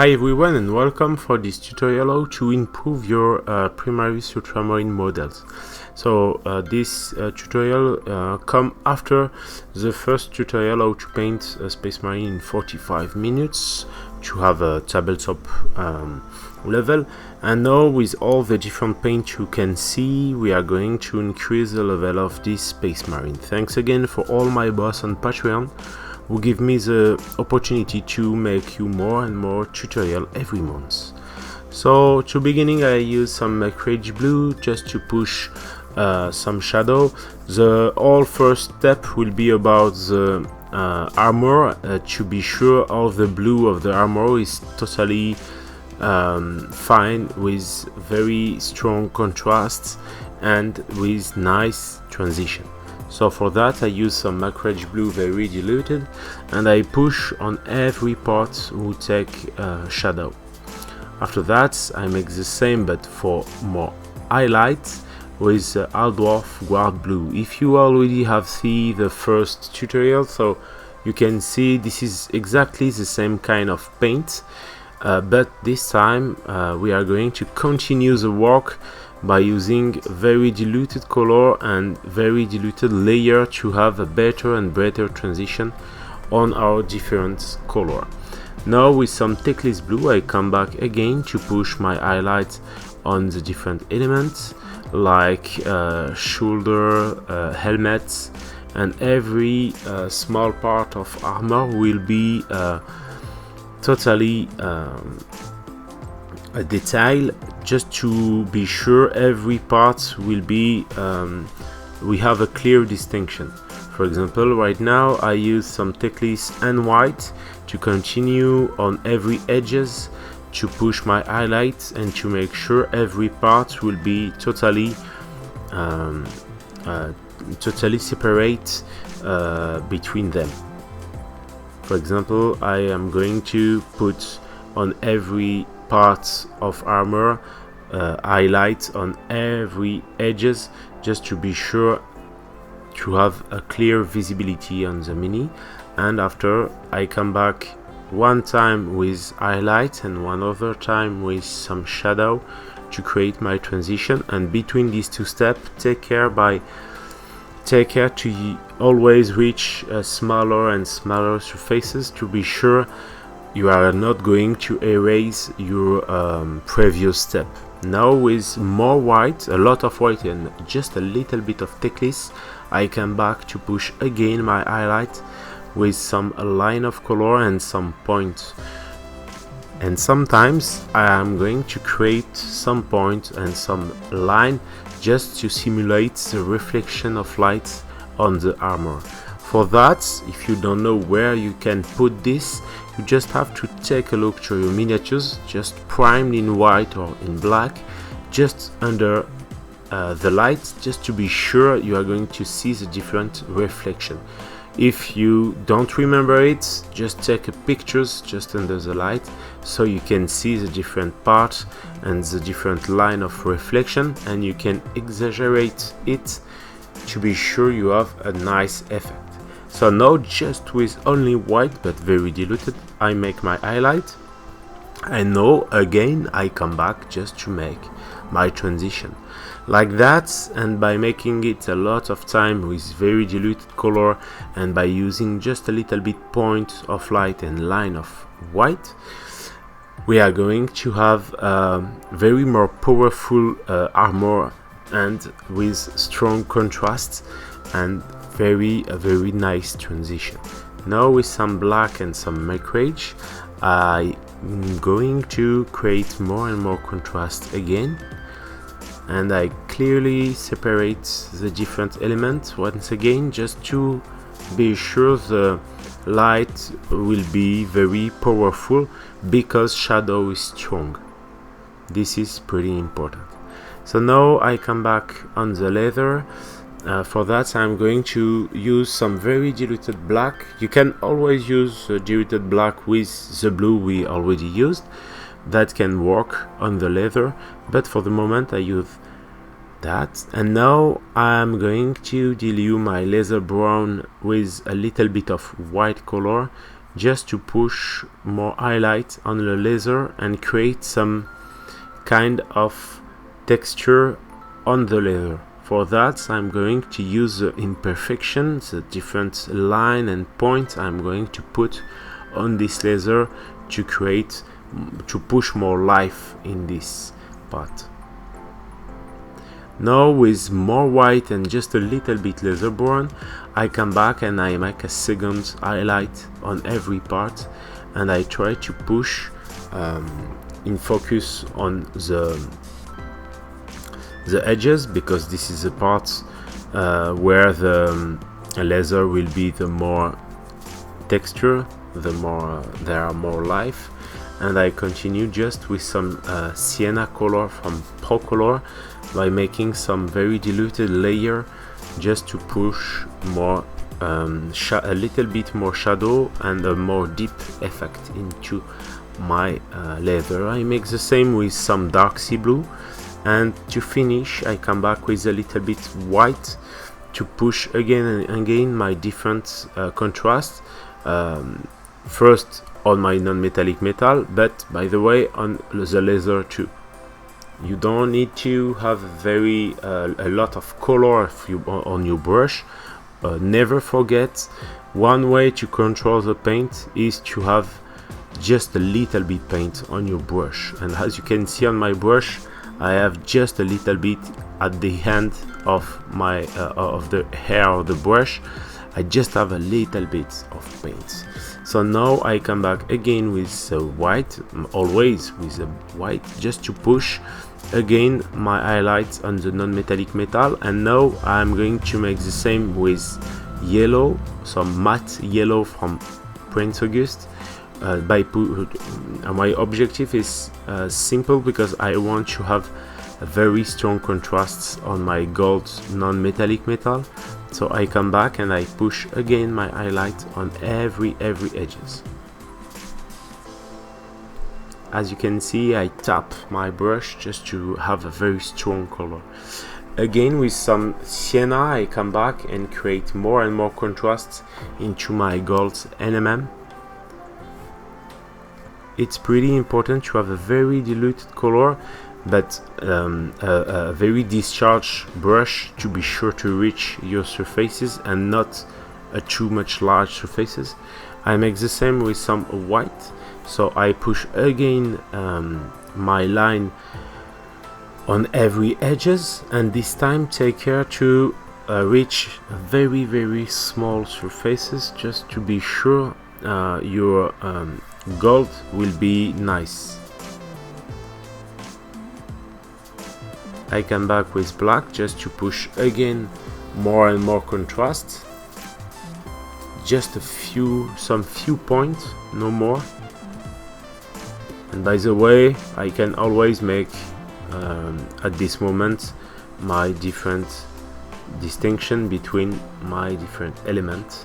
Hi everyone and welcome for this tutorial how to improve your Primaris Ultramarine models. So this tutorial come after the first tutorial how to paint a Space Marine in 45 minutes to have a tabletop level, and now with all the different paint you can see we are going to increase the level of this Space Marine. Thanks again for all my boss on Patreon who give me the opportunity to make you more and more tutorial every month. So to beginning I use some Macrage blue just to push some shadow. The all first step will be about the armor, to be sure all the blue of the armor is totally fine with very strong contrasts and with nice transition. So for that I use some Macrage blue very diluted and I push on every part who take shadow. After that I make the same but for more highlights with Dwarf Guard blue. If you already have seen the first tutorial, so you can see this is exactly the same kind of paint, but this time we are going to continue the work by using very diluted color and very diluted layer to have a better and better transition on our different color. Now with some Techless blue I come back again to push my highlights on the different elements like shoulder, helmets, and every small part of armor will be totally a detail, just to be sure every part will be we have a clear distinction. For example, right now I use some Techless and white to continue on every edges to push my highlights and to make sure every part will be totally separate between them. For example, I am going to put on every parts of armor highlights on every edges just to be sure to have a clear visibility on the mini. And after I come back one time with highlights and one other time with some shadow to create my transition, and between these two steps take care to always reach smaller and smaller surfaces to be sure you are not going to erase your previous step. Now with more white, a lot of white and just a little bit of Techless, I come back to push again my highlight with some line of color and some point. And sometimes I am going to create some point and some line just to simulate the reflection of light on the armor. For that, if you don't know where you can put this, you just have to take a look to your miniatures, just primed in white or in black, just under the light, just to be sure you are going to see the different reflection. If you don't remember it, just take a pictures just under the light so you can see the different parts and the different line of reflection, and you can exaggerate it to be sure you have a nice effect. So now just with only white but very diluted I make my highlight, and now again I come back just to make my transition like that. And by making it a lot of time with very diluted color and by using just a little bit point of light and line of white, we are going to have very more powerful armor and with strong contrast and very nice transition. Now with some black and some Macrage I'm going to create more and more contrast again, and I clearly separate the different elements once again just to be sure the light will be very powerful because shadow is strong. This is pretty important. So now I come back on the leather. For that I'm going to use some very diluted black. You can always use diluted black with the blue we already used. That can work on the leather, but for the moment I use that. And now I'm going to dilute my leather brown with a little bit of white color just to push more highlight on the leather and create some kind of texture on the leather. For that, I'm going to use the imperfections, the different line and points I'm going to put on this leather to push more life in this part. Now with more white and just a little bit leather brown, I come back and I make a second highlight on every part, and I try to push in focus on the edges, because this is the part where the leather will be the more texture, the more there are more life. And I continue just with some sienna color from Pro Color by making some very diluted layer just to push more a little bit more shadow and a more deep effect into my leather. I make the same with some dark sea blue, and to finish I come back with a little bit white to push again and again my different contrasts, first on my non-metallic metal, but by the way on the leather too. You don't need to have a lot of color on your brush. Never forget, one way to control the paint is to have just a little bit paint on your brush, and as you can see on my brush I have just a little bit at the end of my of the hair of the brush. I just have a little bit of paint. So now I come back again with white, always with the white, just to push again my highlights on the non-metallic metal. And now I'm going to make the same with yellow, some matte yellow from Prince August. My objective is simple, because I want to have very strong contrasts on my gold non-metallic metal. So I come back and I push again my highlight on every edges. As you can see, I tap my brush just to have a very strong color. Again with some sienna I come back and create more and more contrasts into my gold NMM. It's pretty important to have a very diluted color, but a very discharged brush to be sure to reach your surfaces and not too much large surfaces. I make the same with some white, so I push again my line on every edges, and this time take care to reach very small surfaces, just to be sure your gold will be nice. I come back with black just to push again more and more contrast, just some few points, no more. And by the way, I can always make at this moment my different distinction between my different elements.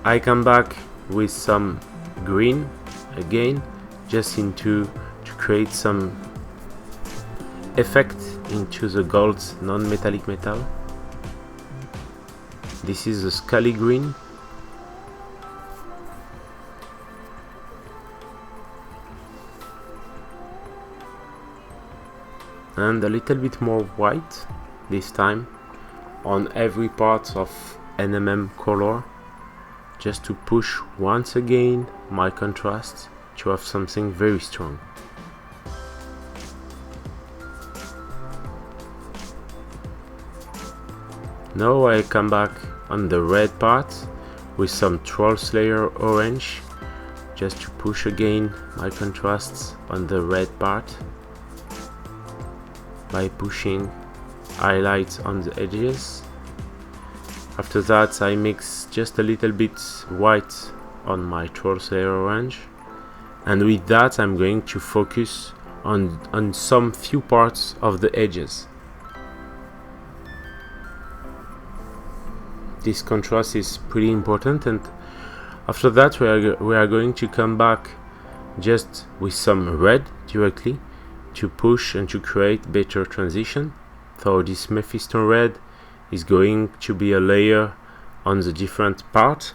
I come back with some green again, just to create some effect into the gold non-metallic metal. This is the scaly green. And a little bit more white this time on every part of NMM color, just to push once again my contrast to have something very strong. Now I come back on the red part with some Troll Slayer orange, just to push again my contrasts on the red part by pushing highlights on the edges. After that I mix just a little bit white on my Troll Slayer orange, and with that I'm going to focus on some few parts of the edges. This contrast is pretty important, and after that we are going to come back just with some red directly to push and to create better transition. So this Mephisto red is going to be a layer on the different part,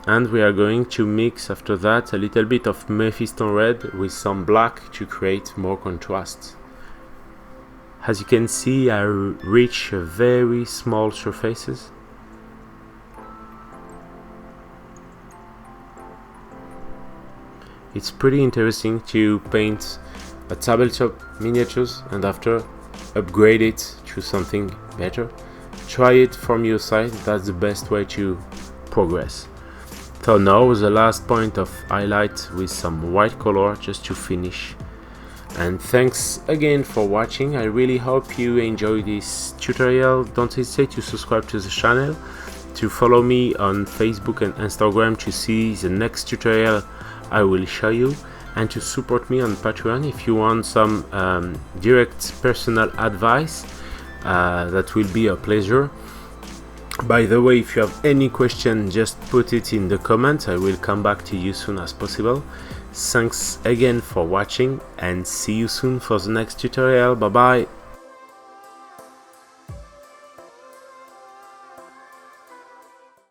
and we are going to mix after that a little bit of Mephiston red with some black to create more contrast. As you can see, I reach very small surfaces. It's pretty interesting to paint a tabletop miniatures and after upgrade it to something better. Try it from your side, that's the best way to progress. So now the last point of highlight with some white color just to finish. And thanks again for watching. I really hope you enjoyed this tutorial. Don't hesitate to subscribe to the channel, to follow me on Facebook and Instagram to see the next tutorial I will show you, and to support me on Patreon if you want some direct personal advice. That will be a pleasure. By the way, if you have any question, just put it in the comments. I will come back to you soon as possible. Thanks again for watching and see you soon for the next tutorial. Bye bye.